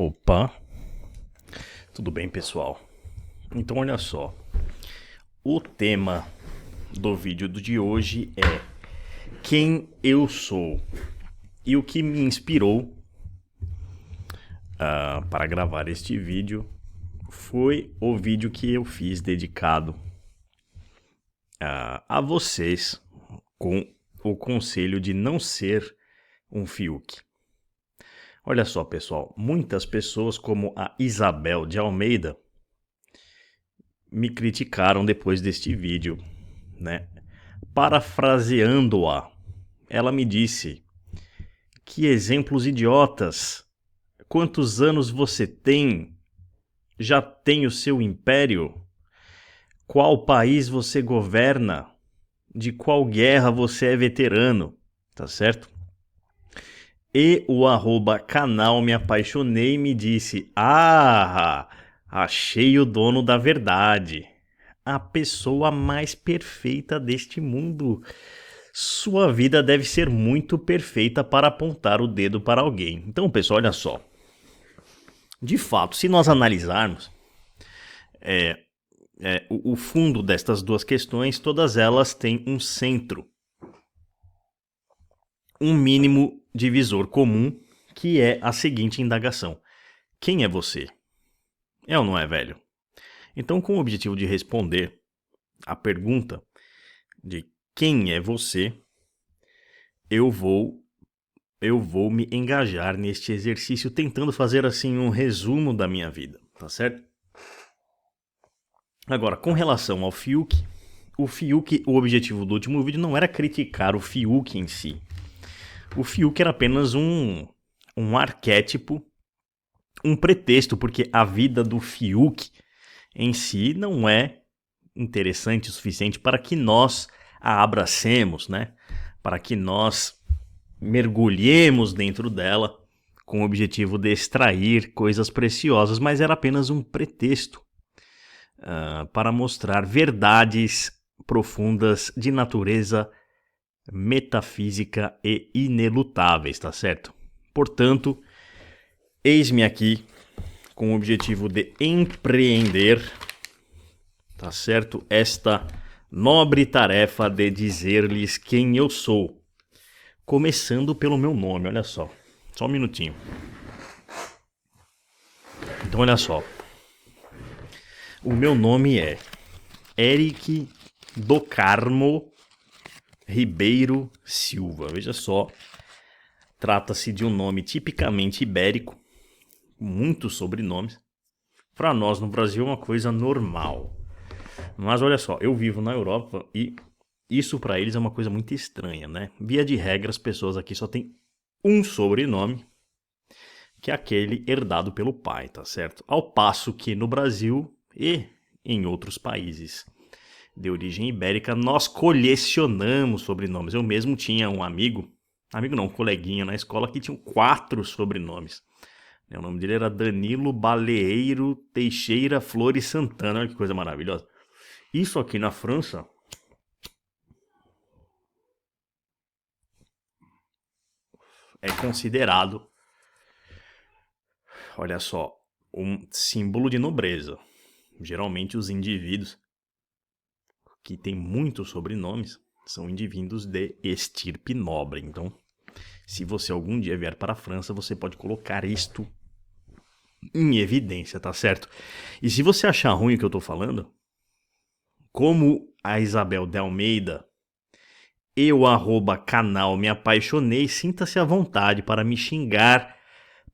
Opa, tudo bem, pessoal? Então, olha só, o tema do vídeo de hoje é quem eu sou e o que me inspirou para gravar este vídeo foi o vídeo que eu fiz dedicado a vocês com o conselho de não ser um Fiuk. Olha só, pessoal, muitas pessoas como a Isabel de Almeida me criticaram depois deste vídeo, né? Parafraseando-a, ela me disse: que exemplos idiotas! Quantos anos você tem? Já tem o seu império? Qual país você governa? De qual guerra você é veterano? Tá certo? E o @canal Me Apaixonei me disse: achei o dono da verdade. A pessoa mais perfeita deste mundo. Sua vida deve ser muito perfeita para apontar o dedo para alguém. Então, pessoal, olha só. De fato, se nós analisarmos o fundo destas duas questões, todas elas têm um centro. Um mínimo divisor comum, que é a seguinte indagação: quem é você? É ou não é, velho? Então, com o objetivo de responder a pergunta de quem é você, eu vou me engajar neste exercício tentando fazer assim um resumo da minha vida, tá certo? Agora, com relação ao Fiuk, o objetivo do último vídeo não era criticar o Fiuk em si. O Fiuk era apenas um arquétipo, um pretexto, porque a vida do Fiuk em si não é interessante o suficiente para que nós a abracemos, né? Para que nós mergulhemos dentro dela com o objetivo de extrair coisas preciosas, mas era apenas um pretexto para mostrar verdades profundas de natureza metafísica e inelutáveis, tá certo? Portanto, eis-me aqui com o objetivo de empreender, tá certo? Esta nobre tarefa de dizer-lhes quem eu sou. Começando pelo meu nome, olha só. Só um minutinho. Então, olha só. O meu nome é Eric do Carmo Ribeiro Silva. Veja só. Trata-se de um nome tipicamente ibérico, muitos sobrenomes. Para nós no Brasil é uma coisa normal. Mas olha só, eu vivo na Europa e isso para eles é uma coisa muito estranha, né? Via de regra, as pessoas aqui só têm um sobrenome, que é aquele herdado pelo pai, tá certo? Ao passo que no Brasil e em outros países de origem ibérica, nós colecionamos sobrenomes. Eu mesmo tinha um um coleguinha na escola que tinha 4 sobrenomes. O nome dele era Danilo Baleeiro Teixeira Flores Santana. Olha que coisa maravilhosa. Isso aqui na França é considerado, olha só, um símbolo de nobreza. Geralmente os indivíduos que têm muitos sobrenomes são indivíduos de estirpe nobre. Então, se você algum dia vier para a França, você pode colocar isto em evidência, tá certo? E se você achar ruim o que eu tô falando, como a Isabel de Almeida, eu @canal Me Apaixonei, sinta-se à vontade para me xingar,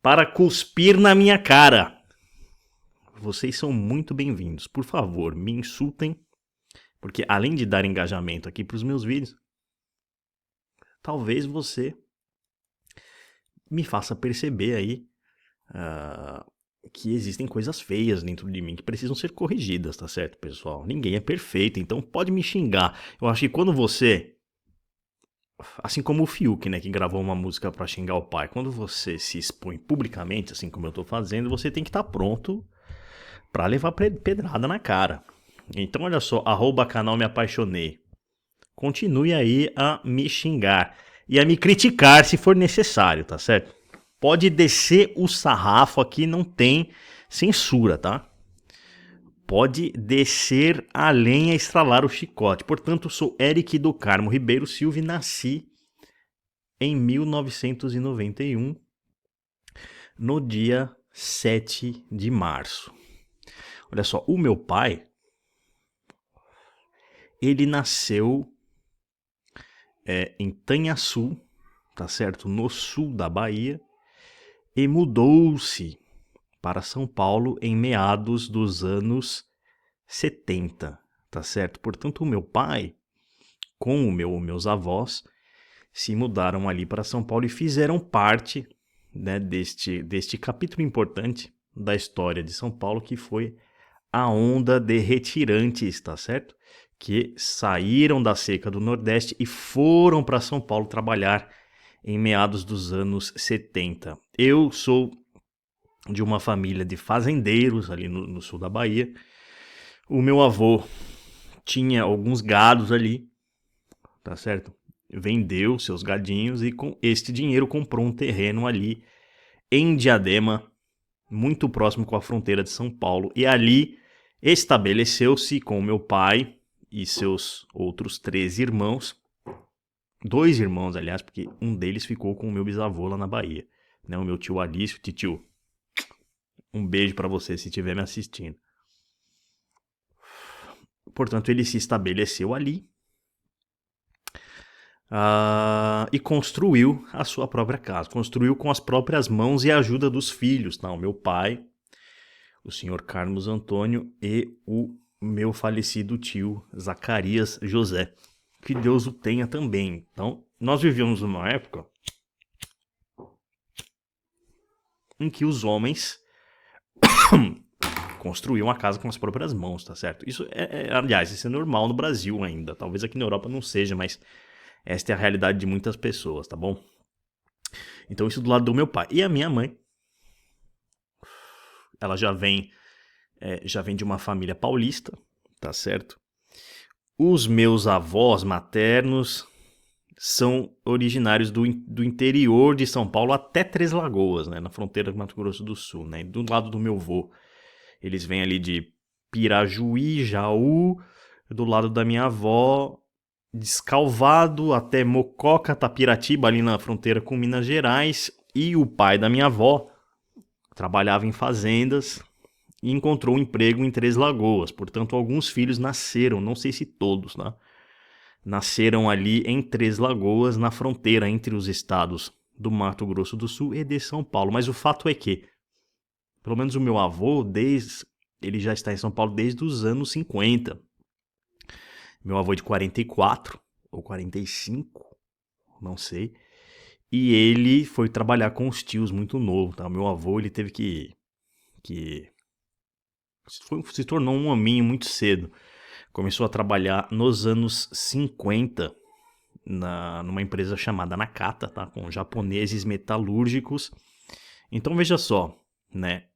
para cuspir na minha cara. Vocês são muito bem-vindos. Por favor, me insultem, porque além de dar engajamento aqui para os meus vídeos, talvez você me faça perceber aí que existem coisas feias dentro de mim que precisam ser corrigidas, tá certo, pessoal? Ninguém é perfeito, então pode me xingar. Eu acho que quando você, assim como o Fiuk, né, que gravou uma música pra xingar o pai, quando você se expõe publicamente, assim como eu tô fazendo, você tem que estar pronto pra levar pedrada na cara. Então olha só, @canal Me Apaixonei. Continue aí a me xingar e a me criticar se for necessário, tá certo? Pode descer o sarrafo aqui, não tem censura, tá? Pode descer a lenha, estralar o chicote. Portanto, sou Eric do Carmo Ribeiro Silva e nasci em 1991, no dia 7 de março. Olha só, o meu pai, ele nasceu em Tanhaçu, tá certo? No sul da Bahia, e mudou-se para São Paulo em meados dos anos 70, tá certo? Portanto, o meu pai, com meus avós, se mudaram ali para São Paulo e fizeram parte, né, deste capítulo importante da história de São Paulo, que foi a onda de retirantes, tá certo? Que saíram da seca do Nordeste e foram para São Paulo trabalhar em meados dos anos 70. Eu sou de uma família de fazendeiros ali no sul da Bahia. O meu avô tinha alguns gados ali, tá certo? Vendeu seus gadinhos e com este dinheiro comprou um terreno ali em Diadema, muito próximo com a fronteira de São Paulo. E ali estabeleceu-se com meu pai e seus outros 3 irmãos. 2 irmãos, aliás, porque um deles ficou com o meu bisavô lá na Bahia. Né? O meu tio Alício, titio. Um beijo para você se estiver me assistindo. Portanto, ele se estabeleceu ali e construiu a sua própria casa. Construiu com as próprias mãos e a ajuda dos filhos. Tá? O meu pai, o senhor Carlos Antônio e o meu falecido tio Zacarias José. Que Deus o tenha também. Então, nós vivíamos numa época em que os homens construíam a casa com as próprias mãos, tá certo? Isso aliás, isso é normal no Brasil ainda. Talvez aqui na Europa não seja, mas esta é a realidade de muitas pessoas, tá bom? Então isso do lado do meu pai. E a minha mãe, ela já vem de uma família paulista, tá certo? Os meus avós maternos são originários do interior de São Paulo até Três Lagoas, né, na fronteira do Mato Grosso do Sul, né? Do lado do meu avô, eles vêm ali de Pirajuí, Jaú, do lado da minha avó, Descalvado até Mococa, Tapiratiba, ali na fronteira com Minas Gerais, e o pai da minha avó trabalhava em fazendas e encontrou um emprego em Três Lagoas. Portanto, alguns filhos nasceram, não sei se todos, né? Nasceram ali em Três Lagoas, na fronteira entre os estados do Mato Grosso do Sul e de São Paulo. Mas o fato é que, pelo menos o meu avô, ele já está em São Paulo desde os anos 50. Meu avô é de 44 ou 45, não sei. E ele foi trabalhar com os tios muito novo, tá? O meu avô, ele teve que se tornou um hominho muito cedo. Começou a trabalhar nos anos 50 numa empresa chamada Nakata, tá? Com japoneses metalúrgicos. Então veja só, né?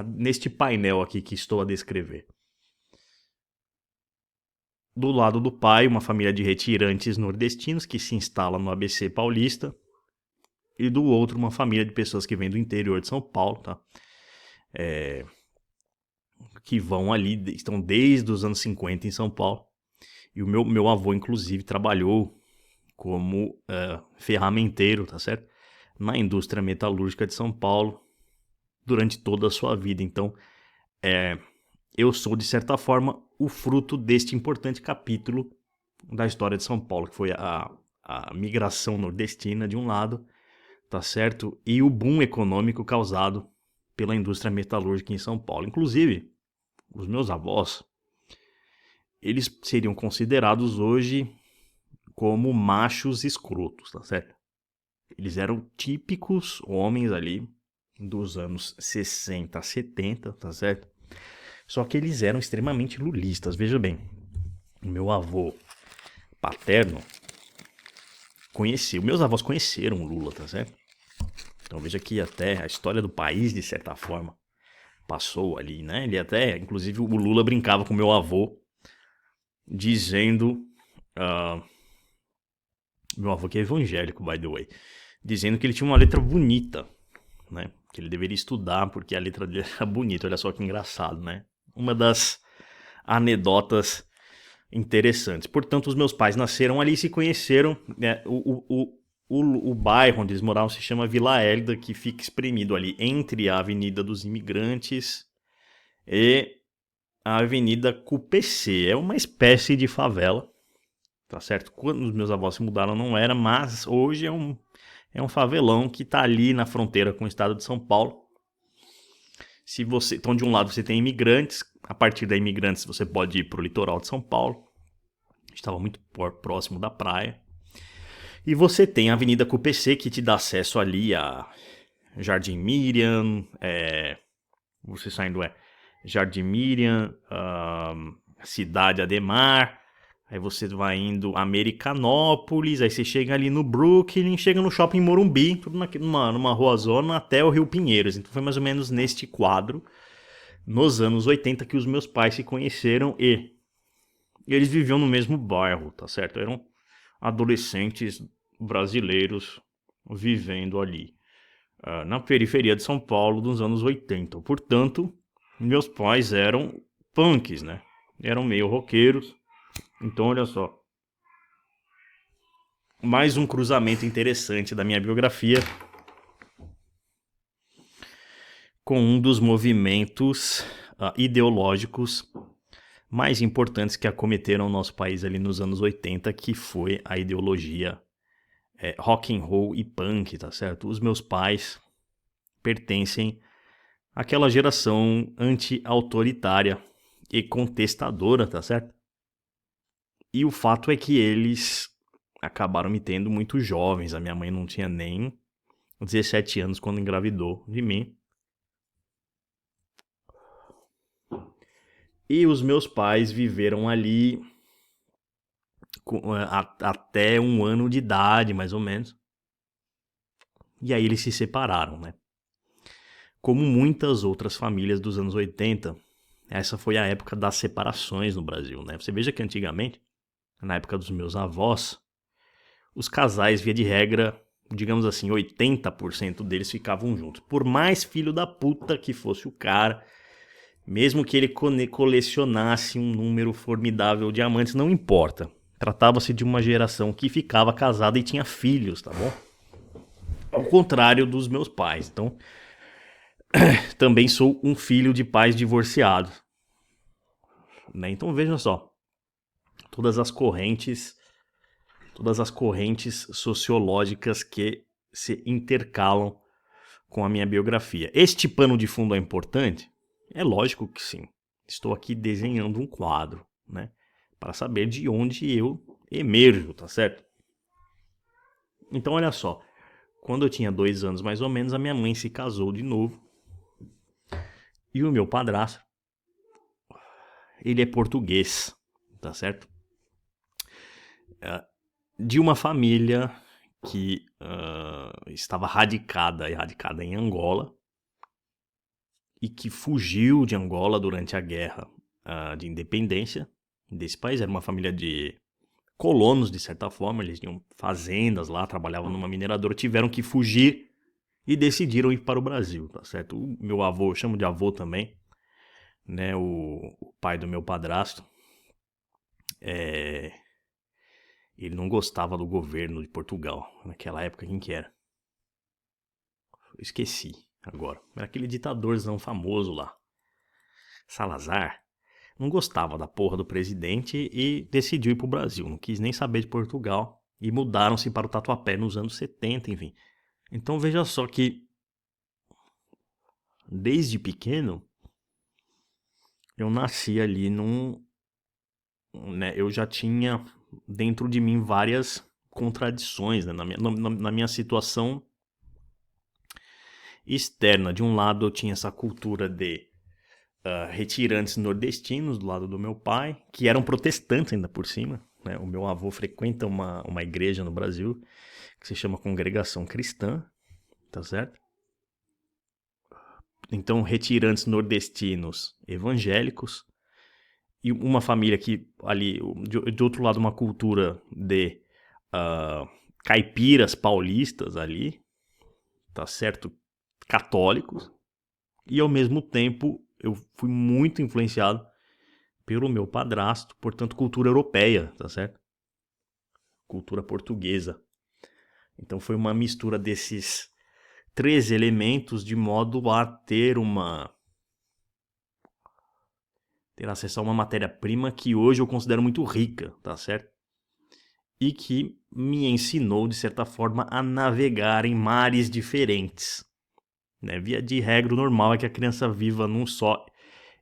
Neste painel aqui que estou a descrever. Do lado do pai, uma família de retirantes nordestinos que se instala no ABC paulista. E do outro, uma família de pessoas que vêm do interior de São Paulo, tá? Que vão ali, estão desde os anos 50 em São Paulo. E o meu avô, inclusive, trabalhou como ferramenteiro, tá certo? Na indústria metalúrgica de São Paulo durante toda a sua vida. Então, eu sou, de certa forma, o fruto deste importante capítulo da história de São Paulo, que foi a migração nordestina de um lado, tá certo? E o boom econômico causado pela indústria metalúrgica em São Paulo. Inclusive, os meus avós, eles seriam considerados hoje como machos escrotos, tá certo? Eles eram típicos homens ali dos anos 60 a 70, tá certo? Só que eles eram extremamente lulistas. Veja bem, o meu avô paterno meus avós conheceram o Lula, tá certo? Então veja que até a história do país, de certa forma, passou ali, né? Ele até, inclusive, o Lula brincava com meu avô, dizendo... meu avô que é evangélico, by the way. dizendo que ele tinha uma letra bonita, né? Que ele deveria estudar porque a letra dele era bonita. Olha só que engraçado, né? Uma das anedotas interessantes. Portanto, os meus pais nasceram ali e se conheceram, né? O bairro onde eles moravam se chama Vila Hélida, que fica espremido ali entre a Avenida dos Imigrantes e a Avenida Cupecê. É uma espécie de favela, tá certo? Quando os meus avós se mudaram não era, mas hoje é um favelão que tá ali na fronteira com o estado de São Paulo. Então, de um lado você tem imigrantes, a partir da imigrantes você pode ir para o litoral de São Paulo, estava muito próximo da praia. E você tem a Avenida Cupecê, que te dá acesso ali a Jardim Miriam, você saindo Jardim Miriam, Cidade Ademar, aí você vai indo Americanópolis, aí você chega ali no Brooklyn, chega no Shopping Morumbi, tudo numa ruazona até o Rio Pinheiros. Então foi mais ou menos neste quadro, nos anos 80, que os meus pais se conheceram e eles viviam no mesmo bairro, tá certo? Eram adolescentes brasileiros vivendo ali, na periferia de São Paulo dos anos 80. Portanto, meus pais eram punks, né? Eram meio roqueiros. Então, olha só. Mais um cruzamento interessante da minha biografia com um dos movimentos ideológicos mais importantes que acometeram o nosso país ali nos anos 80, que foi a ideologia rock and roll e punk, tá certo? Os meus pais pertencem àquela geração anti-autoritária e contestadora, tá certo? E o fato é que eles acabaram me tendo muito jovens. A minha mãe não tinha nem 17 anos quando engravidou de mim. E os meus pais viveram ali até 1 ano de idade, mais ou menos. E aí eles se separaram, né? Como muitas outras famílias dos anos 80, essa foi a época das separações no Brasil, né? Você veja que antigamente, na época dos meus avós, os casais, via de regra, digamos assim, 80% deles ficavam juntos. Por mais filho da puta que fosse o cara, mesmo que ele colecionasse um número formidável de amantes, não importa. Tratava-se de uma geração que ficava casada e tinha filhos, tá bom? Ao contrário dos meus pais. Então, também sou um filho de pais divorciados, né? Então veja só, todas as correntes sociológicas que se intercalam com a minha biografia. Este pano de fundo é importante? É lógico que sim. Estou aqui desenhando um quadro, né? Para saber de onde eu emerjo, tá certo? Então olha só, quando eu tinha 2 anos mais ou menos, a minha mãe se casou de novo. E o meu padrasto, ele é português, tá certo? De uma família que estava radicada em Angola e que fugiu de Angola durante a guerra de independência desse país. Era uma família de colonos, de certa forma, eles tinham fazendas lá, trabalhavam numa mineradora, tiveram que fugir e decidiram ir para o Brasil, tá certo? O meu avô, eu chamo de avô também, né, o pai do meu padrasto, ele não gostava do governo de Portugal. Naquela época, quem que era? Eu esqueci agora. Era aquele ditadorzão famoso lá. Salazar. Não gostava da porra do presidente e decidiu ir pro Brasil. Não quis nem saber de Portugal. E mudaram-se para o Tatuapé nos anos 70, enfim. Então veja só que, desde pequeno, eu nasci ali né, eu já tinha dentro de mim várias contradições, né, na minha situação externa. De um lado eu tinha essa cultura de retirantes nordestinos do lado do meu pai, que eram protestantes ainda por cima, né? O meu avô frequenta uma igreja no Brasil que se chama Congregação Cristã, tá certo? Então, retirantes nordestinos evangélicos, e uma família que ali, de outro lado, uma cultura de caipiras paulistas ali, tá certo? Católicos. E ao mesmo tempo eu fui muito influenciado pelo meu padrasto, portanto cultura europeia, tá certo? Cultura portuguesa. Então foi uma mistura desses 3 elementos de modo a ter acesso a uma matéria-prima que hoje eu considero muito rica, tá certo? E que me ensinou, de certa forma, a navegar em mares diferentes. Né? Via de regra, o normal é que a criança viva num só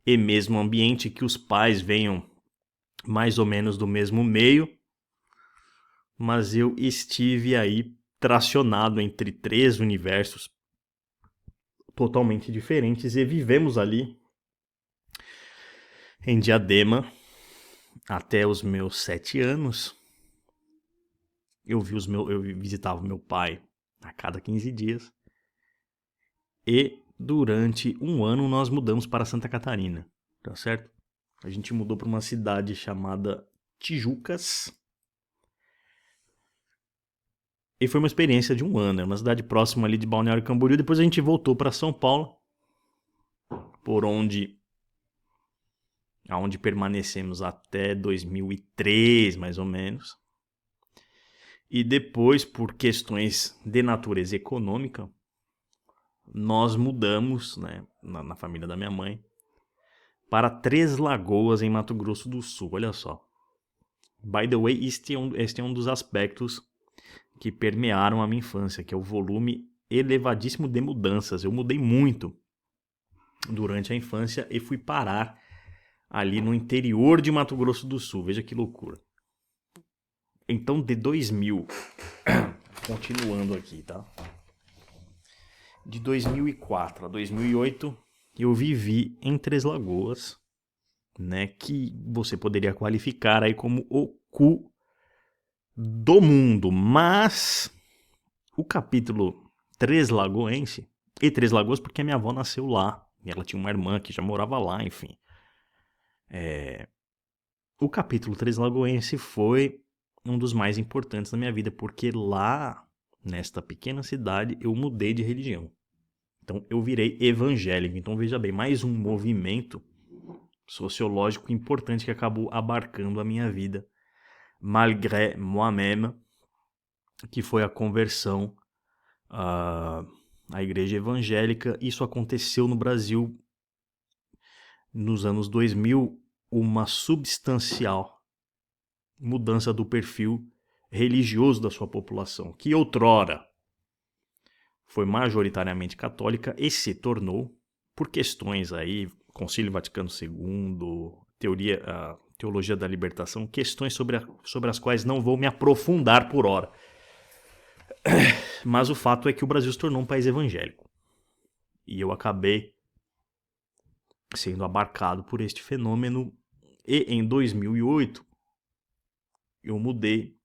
e mesmo ambiente, que os pais venham mais ou menos do mesmo meio, mas eu estive aí tracionado entre 3 universos totalmente diferentes e vivemos ali em Diadema até os meus 7 anos. Eu visitava o meu pai a cada 15 dias. E durante um ano nós mudamos para Santa Catarina, tá certo? A gente mudou para uma cidade chamada Tijucas. E foi uma experiência de um ano, é uma cidade próxima ali de Balneário Camboriú. Depois a gente voltou para São Paulo, aonde permanecemos até 2003, mais ou menos. E depois, por questões de natureza econômica, nós mudamos, né, na família da minha mãe, para Três Lagoas, em Mato Grosso do Sul. Olha só. By the way, este é um dos aspectos que permearam a minha infância, que é o volume elevadíssimo de mudanças. Eu mudei muito durante a infância e fui parar ali no interior de Mato Grosso do Sul. Veja que loucura. Então, de 2000, continuando aqui, tá? De 2004 a 2008, eu vivi em Três Lagoas, né, que você poderia qualificar aí como o cu do mundo. Mas o capítulo Três Lagoense, e Três Lagoas porque a minha avó nasceu lá, e ela tinha uma irmã que já morava lá, enfim. O capítulo Três Lagoense foi um dos mais importantes da minha vida, porque lá, nesta pequena cidade, eu mudei de religião. Então eu virei evangélico. Então veja bem, mais um movimento sociológico importante que acabou abarcando a minha vida, malgré moi-même, que foi a conversão à igreja evangélica. Isso aconteceu no Brasil nos anos 2000, uma substancial mudança do perfil religioso da sua população, que outrora foi majoritariamente católica e se tornou, por questões aí, Concílio Vaticano II, teologia da libertação, questões sobre as quais não vou me aprofundar por hora. Mas o fato é que o Brasil se tornou um país evangélico. E eu acabei sendo abarcado por este fenômeno. E em 2008, eu mudei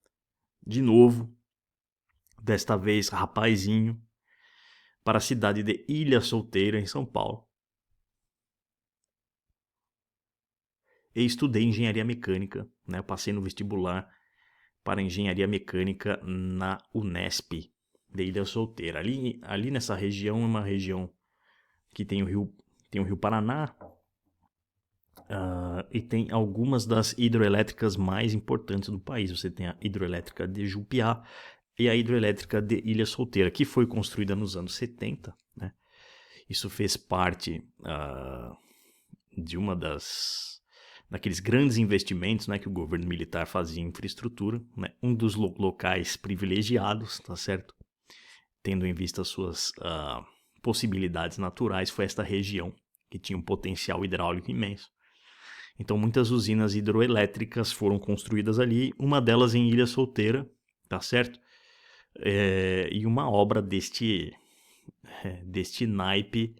de novo, desta vez rapazinho, para a cidade de Ilha Solteira, em São Paulo. E estudei engenharia mecânica, né? Eu passei no vestibular para engenharia mecânica na Unesp de Ilha Solteira. Ali nessa região é uma região que tem o Rio Paraná, e tem algumas das hidroelétricas mais importantes do país. Você tem a hidroelétrica de Jupiá e a hidroelétrica de Ilha Solteira, que foi construída nos anos 70, né? Isso fez parte de daqueles grandes investimentos, né, que o governo militar fazia em infraestrutura, né? Um dos locais privilegiados, tá certo? Tendo em vista as suas possibilidades naturais, foi esta região que tinha um potencial hidráulico imenso. Então muitas usinas hidroelétricas foram construídas ali, uma delas em Ilha Solteira, tá certo? E uma obra deste naipe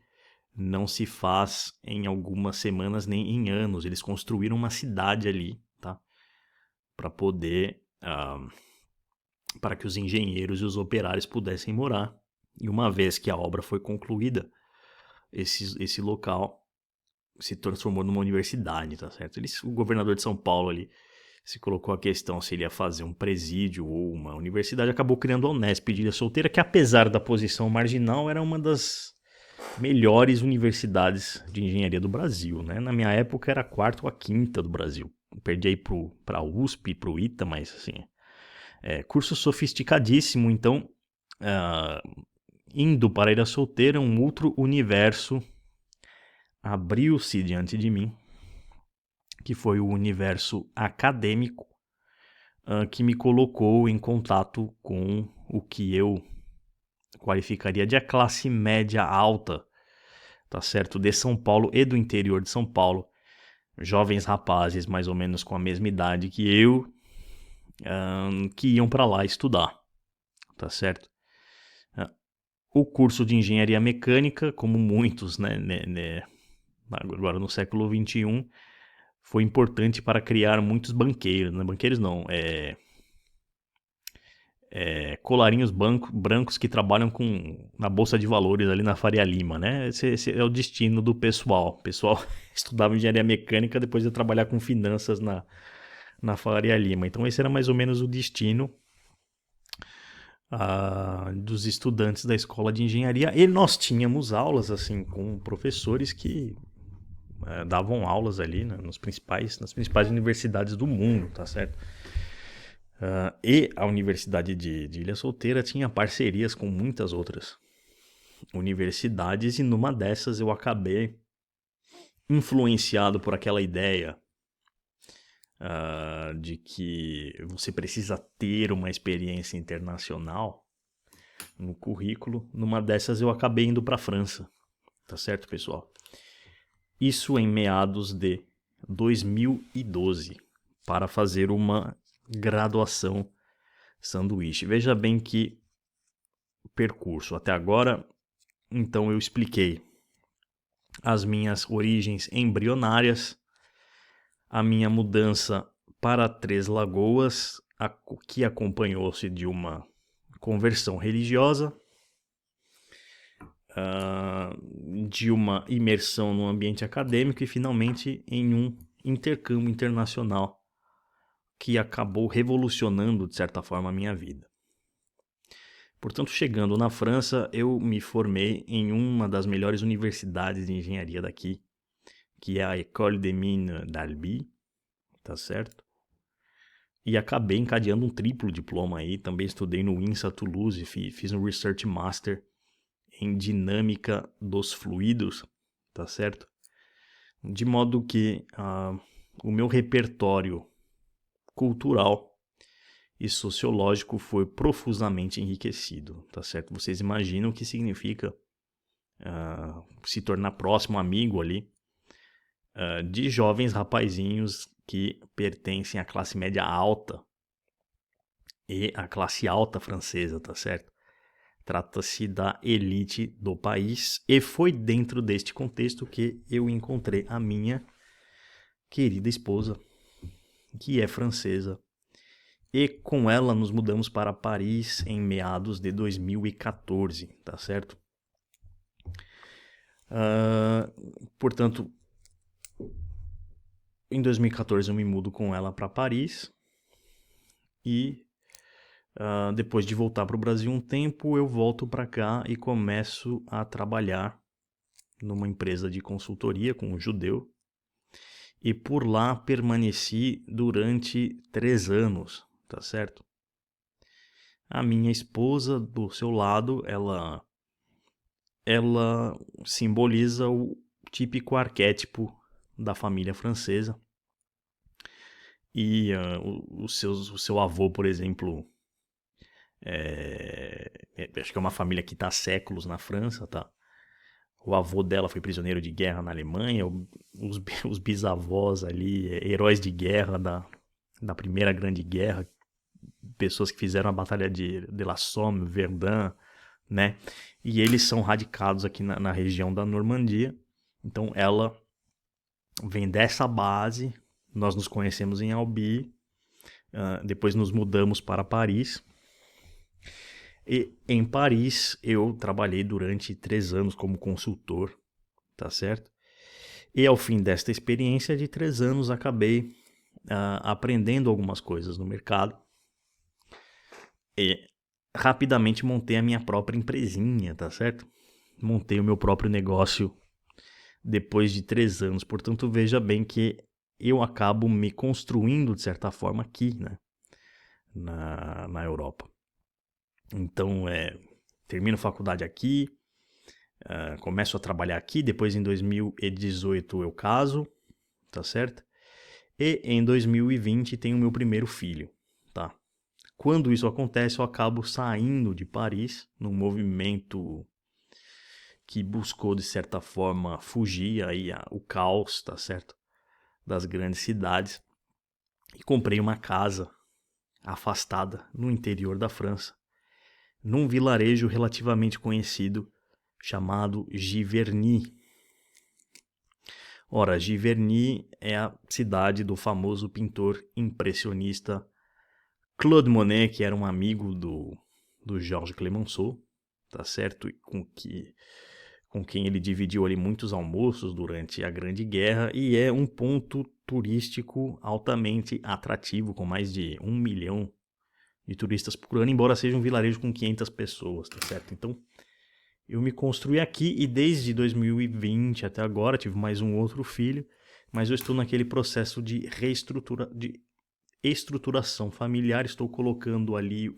não se faz em algumas semanas nem em anos. Eles construíram uma cidade ali, tá? Para poder, para que os engenheiros e os operários pudessem morar. E uma vez que a obra foi concluída, esse local se transformou numa universidade, tá certo? O governador de São Paulo ali se colocou a questão se ele ia fazer um presídio ou uma universidade, acabou criando a Unesp de Ilha Solteira, que apesar da posição marginal, era uma das melhores universidades de engenharia do Brasil, né? Na minha época era a quarta ou a quinta do Brasil. Perdi aí para a USP, para o ITA, mas assim, curso sofisticadíssimo, então, indo para a Ilha Solteira, um outro universo abriu-se diante de mim, que foi o universo acadêmico, que me colocou em contato com o que eu qualificaria de a classe média alta, tá certo? De São Paulo e do interior de São Paulo. Jovens rapazes mais ou menos com a mesma idade que eu, que iam para lá estudar, tá certo? O curso de engenharia mecânica, como muitos, né, agora no século XXI, foi importante para criar muitos banqueiros, né? Banqueiros não, colarinhos brancos que trabalham na Bolsa de Valores ali na Faria Lima, né? Esse é o destino do pessoal. O pessoal estudava engenharia mecânica, depois ia trabalhar com finanças na Faria Lima. Então esse era mais ou menos o destino dos estudantes da escola de engenharia. E nós tínhamos aulas assim com professores que davam aulas ali, né, nas principais universidades do mundo, tá certo? E a Universidade de Ilha Solteira tinha parcerias com muitas outras universidades, e numa dessas eu acabei influenciado por aquela ideia de que você precisa ter uma experiência internacional no currículo. Numa dessas eu acabei indo para a França, tá certo, pessoal? Isso em meados de 2012, para fazer uma graduação sanduíche. Veja bem que percurso. Até agora, então, eu expliquei as minhas origens embrionárias, a minha mudança para Três Lagoas, que acompanhou-se de uma conversão religiosa, de uma imersão no ambiente acadêmico e, finalmente, em um intercâmbio internacional que acabou revolucionando, de certa forma, a minha vida. Portanto, chegando na França, eu me formei em uma das melhores universidades de engenharia daqui, que é a École des Mines d'Albi, tá certo? E acabei encadeando um triplo diploma aí. Também estudei no INSA Toulouse, fiz um Research Master em dinâmica dos fluidos, tá certo? De modo que o meu repertório cultural e sociológico foi profusamente enriquecido, tá certo? Vocês imaginam o que significa se tornar próximo amigo ali de jovens rapazinhos que pertencem à classe média alta e à classe alta francesa, tá certo? Trata-se da elite do país, e foi dentro deste contexto que eu encontrei a minha querida esposa, que é francesa, e com ela nos mudamos para Paris em meados de 2014, tá certo? Portanto, em 2014 eu me mudo com ela para Paris, e depois de voltar para o Brasil um tempo, eu volto para cá e começo a trabalhar numa empresa de consultoria com um judeu, e por lá permaneci durante 3 anos, tá certo? A minha esposa, do seu lado, ela simboliza o típico arquétipo da família francesa. E o seu avô, por exemplo, acho que é uma família que está há séculos na França, tá? O avô dela foi prisioneiro de guerra na Alemanha, os bisavós ali, heróis de guerra da Primeira Grande Guerra, pessoas que fizeram a Batalha de la Somme, Verdun, né? E eles são radicados aqui na região da Normandia. Então ela vem dessa base. Nós nos conhecemos em Albi, depois nos mudamos para Paris. E em Paris eu trabalhei durante 3 anos como consultor, tá certo? E ao fim desta experiência de 3 anos acabei aprendendo algumas coisas no mercado e rapidamente montei a minha própria empresinha, tá certo? Montei o meu próprio negócio depois de 3 anos, portanto veja bem que eu acabo me construindo de certa forma aqui, né? Na Europa. Então, termino faculdade aqui, começo a trabalhar aqui, depois em 2018 eu caso, tá certo? E em 2020 tenho meu primeiro filho, tá? Quando isso acontece, eu acabo saindo de Paris num movimento que buscou, de certa forma, fugir aí o caos, tá certo? Das grandes cidades. E comprei uma casa afastada no interior da França, num vilarejo relativamente conhecido chamado Giverny. Ora, Giverny é a cidade do famoso pintor impressionista Claude Monet, que era um amigo do Georges Clemenceau, tá certo? Com quem ele dividiu ali muitos almoços durante a Grande Guerra, e é um ponto turístico altamente atrativo, com mais de 1 milhão de turistas por ano, embora seja um vilarejo com 500 pessoas, tá certo? Então, eu me construí aqui e desde 2020 até agora tive mais um outro filho, mas eu estou naquele processo de estruturação familiar, estou colocando ali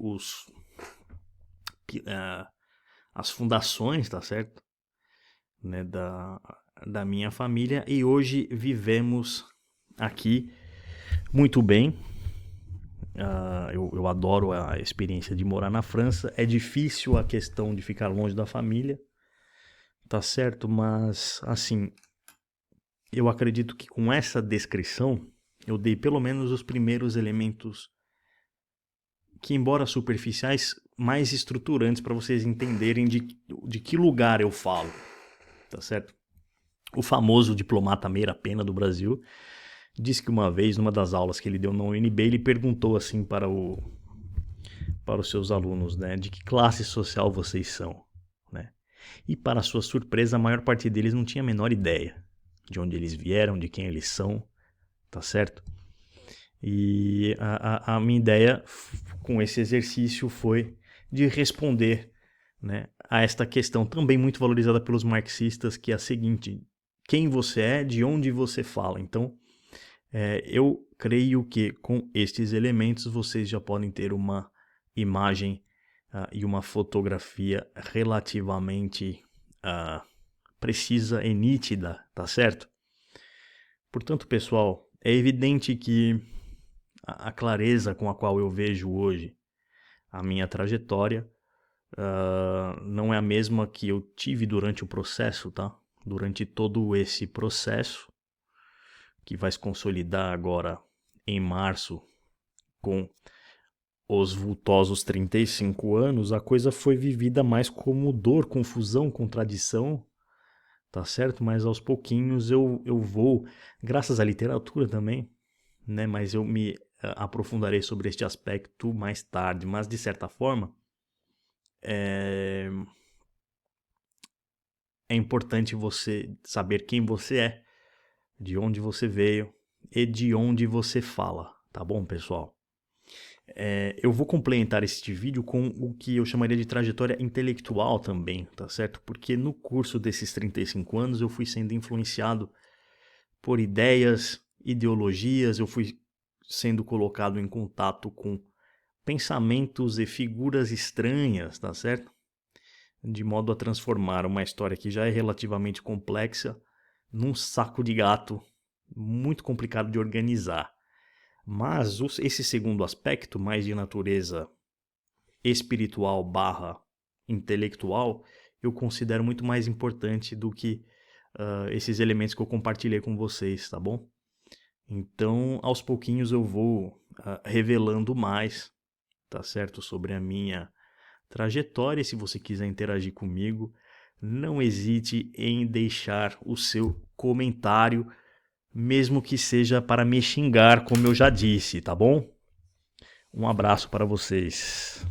as fundações, tá certo? Né, da minha família, e hoje vivemos aqui muito bem. Eu adoro a experiência de morar na França. É difícil a questão de ficar longe da família, tá certo? Mas, assim, eu acredito que com essa descrição eu dei pelo menos os primeiros elementos que, embora superficiais, mais estruturantes para vocês entenderem de que lugar eu falo, tá certo? O famoso diplomata Meira Pena do Brasil disse que uma vez, numa das aulas que ele deu na UNB, ele perguntou assim para os seus alunos, né, de que classe social vocês são, né? E para sua surpresa, a maior parte deles não tinha a menor ideia de onde eles vieram, de quem eles são, tá certo? E a minha ideia com esse exercício foi de responder, né, a esta questão também muito valorizada pelos marxistas, que é a seguinte: quem você é, de onde você fala. Então, eu creio que com estes elementos vocês já podem ter uma imagem e uma fotografia relativamente precisa e nítida, tá certo? Portanto, pessoal, é evidente que a clareza com a qual eu vejo hoje a minha trajetória não é a mesma que eu tive durante o processo, tá? Durante todo esse processo, que vai se consolidar agora em março com os vultosos 35 anos, a coisa foi vivida mais como dor, confusão, contradição, tá certo? Mas aos pouquinhos eu vou, graças à literatura também, né? Mas eu me aprofundarei sobre este aspecto mais tarde. Mas, de certa forma, é importante você saber quem você é, de onde você veio e de onde você fala, tá bom, pessoal? Eu vou complementar este vídeo com o que eu chamaria de trajetória intelectual também, tá certo? Porque no curso desses 35 anos eu fui sendo influenciado por ideias, ideologias, eu fui sendo colocado em contato com pensamentos e figuras estranhas, tá certo? De modo a transformar uma história que já é relativamente complexa num saco de gato muito complicado de organizar. Mas esse segundo aspecto, mais de natureza espiritual barra intelectual, eu considero muito mais importante do que esses elementos que eu compartilhei com vocês, tá bom? Então, aos pouquinhos eu vou revelando mais, tá certo? Sobre a minha trajetória. Se você quiser interagir comigo, não hesite em deixar o seu comentário, mesmo que seja para me xingar, como eu já disse, tá bom? Um abraço para vocês.